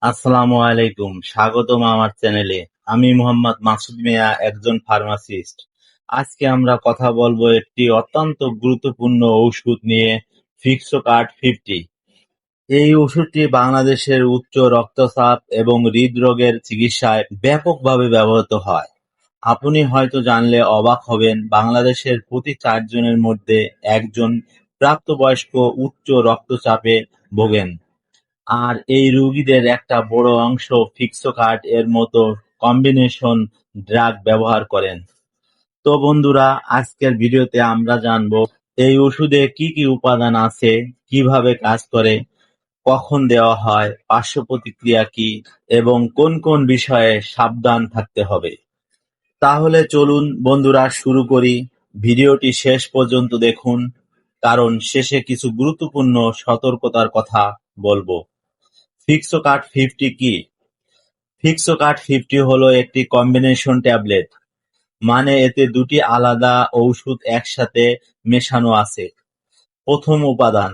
আসসালামু আলাইকুম, স্বাগতম আমার চ্যানেলে। আমি মোহাম্মদ মাসুদ মিয়া, একজন ফার্মাসিস্ট। আজকে আমরা কথা বলবো একটি অত্যন্ত গুরুত্বপূর্ণ ঔষধ নিয়ে, ফিক্সোকার্ট 50। এই ওষুধটি বাংলাদেশের উচ্চ রক্তচাপ এবং হৃদরোগের চিকিৎসায় ব্যাপকভাবে ব্যবহৃত হয়। আপনি হয়তো জানলে অবাক হবেন, বাংলাদেশের প্রতি 4 জনের মধ্যে একজন প্রাপ্তবয়স্ক উচ্চ রক্তচাপে ভোগেন। আর এই রোগীদের একটা বড় অংশ ফিক্সোকার্ট এর মতো কম্বিনেশন ড্রাগ ব্যবহার করেন। তো বন্ধুরা, আজকের ভিডিওতে আমরা জানবো এই ওষুধে কি কি উপাদান আছে, কিভাবে কাজ করে, কখন দেওয়া হয়, পার্শ্ব প্রতিক্রিয়া কি এবং কোন কোন বিষয়ে সাবধান থাকতে হবে। তাহলে চলুন বন্ধুরা শুরু করি। ভিডিওটি শেষ পর্যন্ত দেখুন, কারণ শেষে কিছু গুরুত্বপূর্ণ সতর্কতার কথা বলবো। ফিক্সোকার্ট 50 কি? ফিক্সোকার্ট 50 হলো একটি কম্বিনেশন ট্যাবলেট, মানে এতে দুটি আলাদা ঔষধ একসাথে মেশানো আছে। প্রথম উপাদান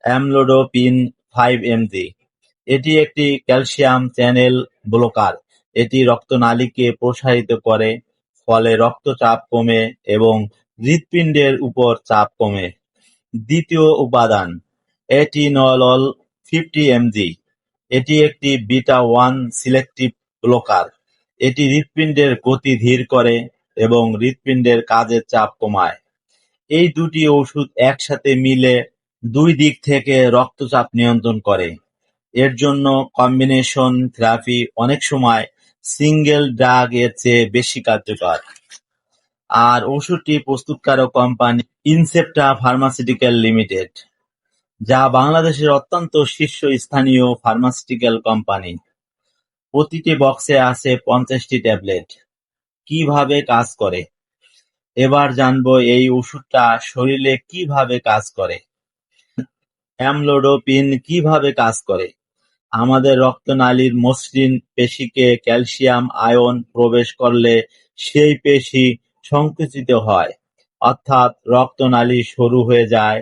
অ্যামলোডোপিন 5 mg। এটি একটি ক্যালসিয়াম চ্যানেল ব্লকার। এটি রক্তনালীকে প্রসারিত করে, ফলে রক্তচাপ কমে এবং হৃৎপিণ্ডের উপর চাপ কমে। দ্বিতীয় উপাদান এটিনলল 50 mg। এটি একটি বিটা-1 সিলেক্টিভ ব্লকার। এটি হৃৎপিণ্ডের গতি ধীর করে এবং হৃৎপিণ্ডের কাজের চাপ কমায়। এই দুটি ওষুধ একসাথে মিলে দুই দিক থেকে রক্তচাপ নিয়ন্ত্রণ করে। এর জন্য কম্বিনেশন থেরাপি অনেক সময় সিঙ্গেল ড্রাগ এর চেয়ে বেশি কার্যকর। আর ওষুধটি প্রস্তুতকারক কোম্পানি ইনসেপ্টা ফার্মাসিউটিক্যাল লিমিটেড, যা বাংলাদেশের অত্যন্ত শীর্ষস্থানীয় ফার্মাসিউটিক্যাল কোম্পানি। প্রতিটি বক্সে আছে 50টি ট্যাবলেট। কিভাবে কাজ করে? এবার জানবো এই ওষুধটা শরীরে কিভাবে কাজ করে। অ্যামলোডোপিন কিভাবে কাজ করে? আমাদের রক্তনালীর মসৃণ পেশিকে ক্যালসিয়াম আয়ন প্রবেশ করলে সেই পেশি সংকুচিত হয়, অর্থাৎ রক্তনালী সরু হয়ে যায়।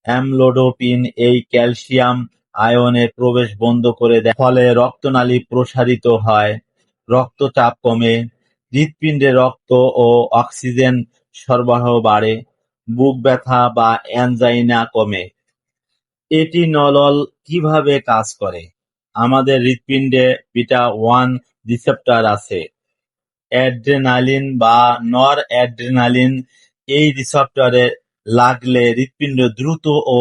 অ্যামলোডোপিন এই ক্যালসিয়াম আয়নের প্রবেশ বন্ধ করে দেয়, ফলে রক্তনালী প্রসারিত হয়, রক্তচাপ কমে, হৃৎপিণ্ডে রক্ত ও অক্সিজেন সরবরাহ বাড়ে, বুক ব্যথা বা অ্যানজাইনা কমে। এটিনলল কিভাবে কাজ করে? আমাদের হৃৎপিণ্ডে বিটা-1 রিসেপ্টর আছে। অ্যাড্রেনালিন বা নরঅ্যাড্রেনালিন এই রিসেপ্টরে লাগলে হৃৎপিণ্ড দ্রুত ও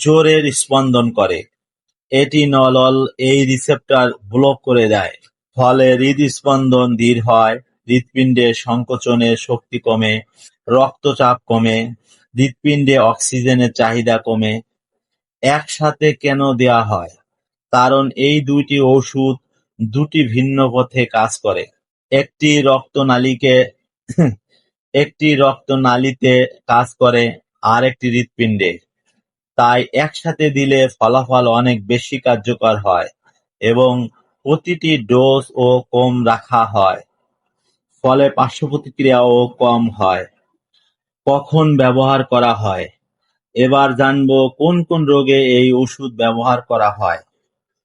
জোরে স্পন্দন করে। এটিনলল এই রিসেপ্টর ব্লক করে দেয়, ফলে হৃদস্পন্দন ধীর হয়, হৃৎপিণ্ডের সংকোচনের শক্তি কমে, রক্তচাপ কমে, হৃৎপিণ্ডে অক্সিজেনের চাহিদা কমে। একসাথে কেন দেয়া হয়? কারণ এই দুইটি ওষুধ দুটি ভিন্ন পথে কাজ করে। একটি রক্তনালীকে একটি রক্তনালীতে কাজ করে, আরেকটি হৃৎপিণ্ডে। তাই একসাথে দিলে ফলাফল অনেক বেশি কার্যকর হয় এবং প্রতিটি ডোজ ও কম রাখা হয়, ফলে পার্শ্বপ্রতিক্রিয়াও কম হয়। কখন ব্যবহার করা হয়? এবার জানবো কোন কোন রোগে এই ওষুধ ব্যবহার করা হয়।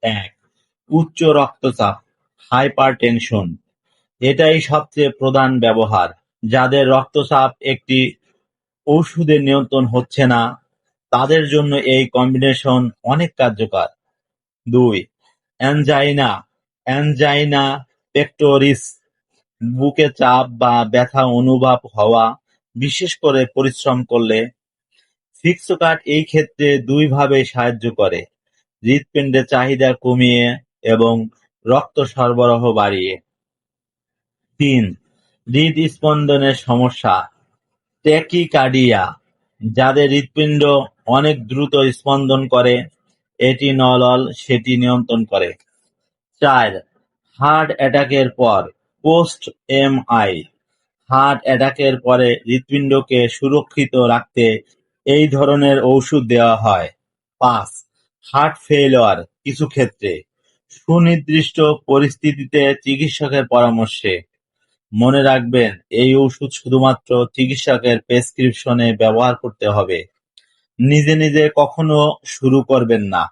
১. উচ্চ রক্তচাপ, হাইপারটেনশন। এটাই সবচেয়ে প্রধান ব্যবহার। যাদের রক্তচাপ একটি ওষুধে নিয়ন্ত্রণ হচ্ছে না, তাদের জন্য এই কম্বিনেশন অনেক কার্যকর। ২. অ্যানজাইনা, অ্যানজাইনা পেক্টোরিস, বুকে চাপ বা ব্যথা অনুভব হওয়া, বিশেষ করে পরিশ্রম করলে। ফিক্সোকার্ট এই ক্ষেত্রে দুইভাবে সাহায্য করে: হৃৎপিণ্ডের চাহিদা কমিয়ে এবং রক্ত সরবরাহ বাড়িয়ে। ৩. হৃদস্পন্দনের সমস্যা, ট্যাকিকার্ডিয়া, যাদের হৃৎপিণ্ড অনেক দ্রুত স্পন্দন করে, এটিনলল সেটি নিয়ন্ত্রণ করে। ৪. হার্ট অ্যাটাকের পর, পোস্ট এমআই, হার্ট অ্যাটাকের পরে হৃৎপিণ্ডকে সুরক্ষিত রাখতে এই ধরনের ঔষধ দেওয়া হয়। ৫. হার্ট ফেইলিউর, কিছু ক্ষেত্রে, সুনির্দিষ্ট পরিস্থিতিতে চিকিৎসকের পরামর্শে। মনে রাখবেন, এই ওষুধ শুধুমাত্র চিকিৎসকের প্রেসক্রিপশনে ব্যবহার করতে হবে। নিজে নিজে কখনো শুরু করবেন না।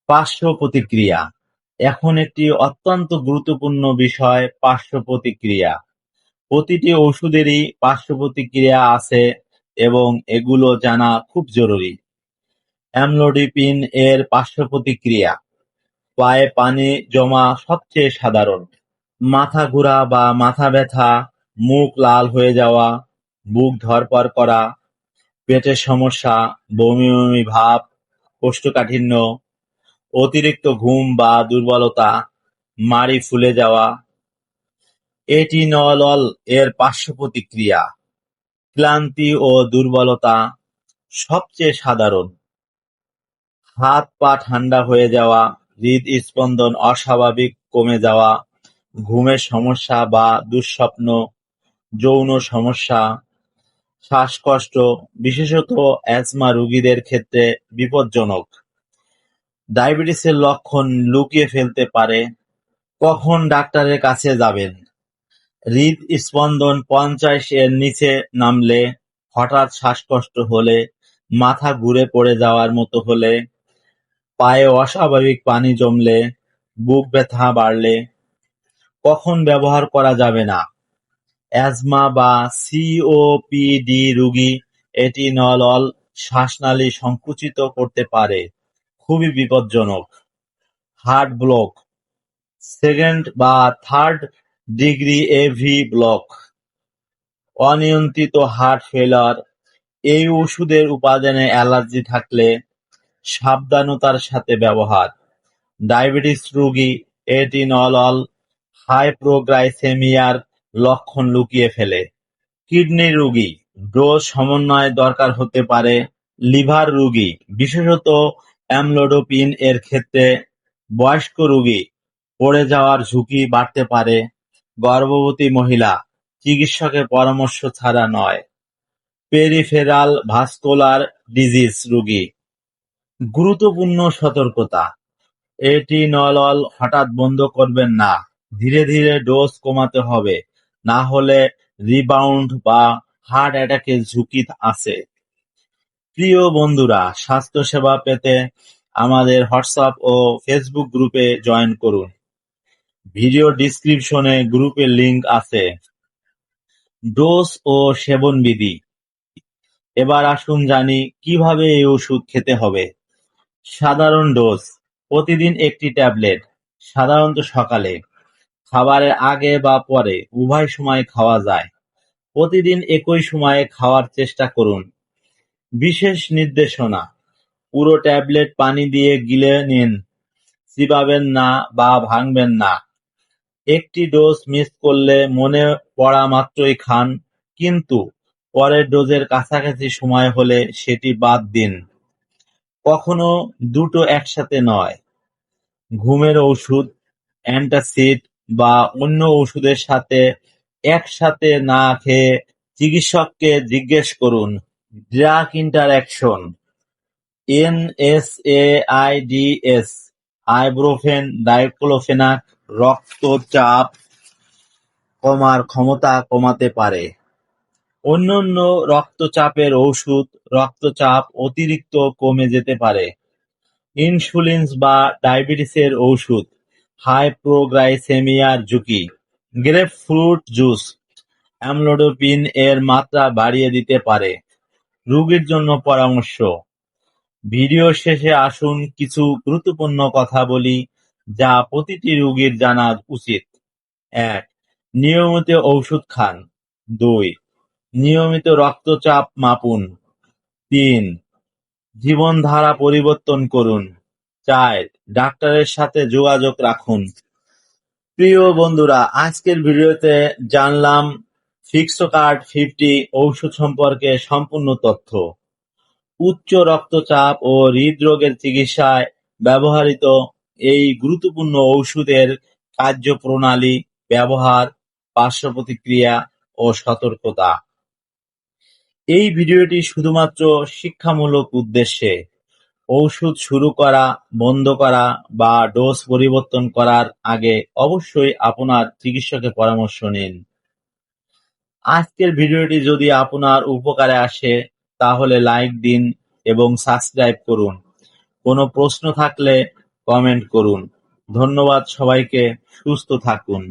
পার্শ্ব প্রতিক্রিয়া, এখন একটি অত্যন্ত গুরুত্বপূর্ণ বিষয় পার্শ্ব প্রতিক্রিয়া। প্রতিটি ওষুধেরই পার্শ্ব প্রতিক্রিয়া আছে এবং এগুলো জানা খুব জরুরি। অ্যামলোডিপিন এর পার্শ্ব প্রতিক্রিয়া: পায়ে পানি জমা সবচেয়ে সাধারণ। মাথা ঘোরা বা মাথা ব্যথা, মুখ লাল হয়ে যাওয়া, বুক ধড়ফড় করা, পেটের সমস্যা, বমি বমি ভাব, কোষ্ঠকাঠিন্য, অতিরিক্ত ঘুম বা দুর্বলতা, মাড়ি ফুলে যাওয়া। এটিনলল এর পার্শ্ব প্রতিক্রিয়া: ক্লান্তি ও দুর্বলতা, সবচেয়ে সাধারণ। হাত পা ঠান্ডা হয়ে যাওয়া, হৃদস্পন্দন অস্বাভাবিক কমে যাওয়া, ঘুমের সমস্যা বা দুঃস্বপ্ন, যৌন সমস্যা, শ্বাসকষ্ট, বিশেষত অ্যাজমা রোগীদের ক্ষেত্রে বিপজ্জনক। ডায়াবেটিসের লক্ষণ লুকিয়ে ফেলতে পারে। কখন ডাক্তারের কাছে যাবেন? হৃদস্পন্দন ৫০ এর নিচে নামলে, হঠাৎ শ্বাসকষ্ট হলে, মাথা ঘুরে পড়ে যাওয়ার মতো হলে, পায়ে অস্বাভাবিক পানি জমলে, বুক ব্যথা বাড়লে। কখন ব্যবহার করা যাবে না? অ্যাজমা বা সিওপিডি রোগী এটিনলল শ্বাসনালী সংকুচিত করতে পারে, খুবই বিপজ্জনক। হার্ট ব্লক, সেকেন্ড বা থার্ড ডিগ্রি এভি ব্লক, অনিয়ন্ত্রিত হার্ট ফেলার। এই ওষুধের উপাদানে অ্যালার্জি থাকলে সাবধানতার সাথে ব্যবহার। ডায়াবেটিস রোগী এটিনলল হাইপোগ্লাইসেমিয়ার লক্ষণ লুকিয়ে ফেলে। কিডনি রোগী ডোজ সমন্বয় দরকার হতে পারে। লিভার রোগী, বিশেষত অ্যামলোডোপিন এর ক্ষেত্রে। বয়স্ক রোগী, পড়ে যাওয়ার ঝুঁকি বাড়তে পারে। গর্ভবতী মহিলা, চিকিৎসকের পরামর্শ ছাড়া নয়। পেরিফেরাল ভাস্কুলার ডিজিজ রোগী। গুরুত্বপূর্ণ সতর্কতা: এটিনলল হঠাৎ বন্ধ করবেন না, ধীরে ধীরে ডোজ কমাতে হবে, না হলে রিবাউন্ড বা হার্ট অ্যাটাকের ঝুঁকি আছে। প্রিয় বন্ধুরা, স্বাস্থ্যসেবা পেতে আমাদের হোয়াটসঅ্যাপ ও ফেসবুক গ্রুপে জয়েন করুন। ভিডিও ডিসক্রিপশনে গ্রুপের লিংক আছে। ডোজ ও সেবনবিধি: এবার আসুন জানি কিভাবে এই ওষুধ খেতে হবে। সাধারণ ডোজ: প্রতিদিন একটি ট্যাবলেট, সাধারণত সকালে। খাবারের আগে বা পরে উভয় সময় খাওয়া যায়। প্রতিদিন একই সময়ে খাওয়ার চেষ্টা করুন। বিশেষ নির্দেশনা: পুরো ট্যাবলেট পানি দিয়ে গিলে নিন, চিবাবেন না বা ভাঙবেন না। একটি ডোজ মিস করলে মনে পড়া মাত্রই খান, কিন্তু পরের ডোজের কাছাকাছি সময় হলে সেটি বাদ দিন। কখনো দুটো একসাথে নয়। ঘুমের ওষুধ, অ্যান্টাসিড বা অন্য ওষুধের সাথে একসাথে না খেয়ে চিকিৎসককে জিজ্ঞেস করুন। Drug interaction: NSAIDs, ibuprofen, diclofenac রক্তচাপ কমার ক্ষমতা কমাতে পারে। অন্যান্য রক্তচাপের ওষুধ রক্তচাপ অতিরিক্ত কমে যেতে পারে। ইনসুলিন বা ডায়াবেটিসের ওষুধ হাইপোগ্লাইসেমিয়ার ঝুঁকি। গ্রেপফ্রুট জুস অ্যামলোডোপিন এর মাত্রা বাড়িয়ে দিতে পারে। রোগীর জন্য পরামর্শ: ভিডিও শেষে আসুন কিছু গুরুত্বপূর্ণ কথা বলি যা প্রতিটি রোগীর জানা উচিত। ১. নিয়মিত ওষুধ খান। ২. নিয়মিত রক্তচাপ মাপুন। ৩. জীবনধারা পরিবর্তন করুন। ৪. ডাক্তারের সাথে যোগাযোগ রাখুন। প্রিয় বন্ধুরা, আজকের ভিডিওতে জানলাম ফিক্সোকার্ট 50 ঔষধ সম্পর্কে সম্পূর্ণ তথ্য। উচ্চ রক্তচাপ ও হৃদরোগের চিকিৎসায় ব্যবহৃত এই গুরুত্বপূর্ণ ঔষধের কার্যপ্রণালী, ব্যবহার, পার্শ্বপ্রতিক্রিয়া ও সতর্কতা। এই ভিডিওটি শুধুমাত্র শিক্ষামূলক উদ্দেশ্যে। ওষুধ শুরু করা, বন্ধ করা বা ডোজ পরিবর্তন করার আগে অবশ্যই আপনার চিকিৎসকের পরামর্শ নিন। আজকের ভিডিওটি যদি আপনার উপকারে আসে তাহলে লাইক দিন এবং সাবস্ক্রাইব করুন। কোনো প্রশ্ন থাকলে কমেন্ট করুন। ধন্যবাদ সবাইকে, সুস্থ থাকুন।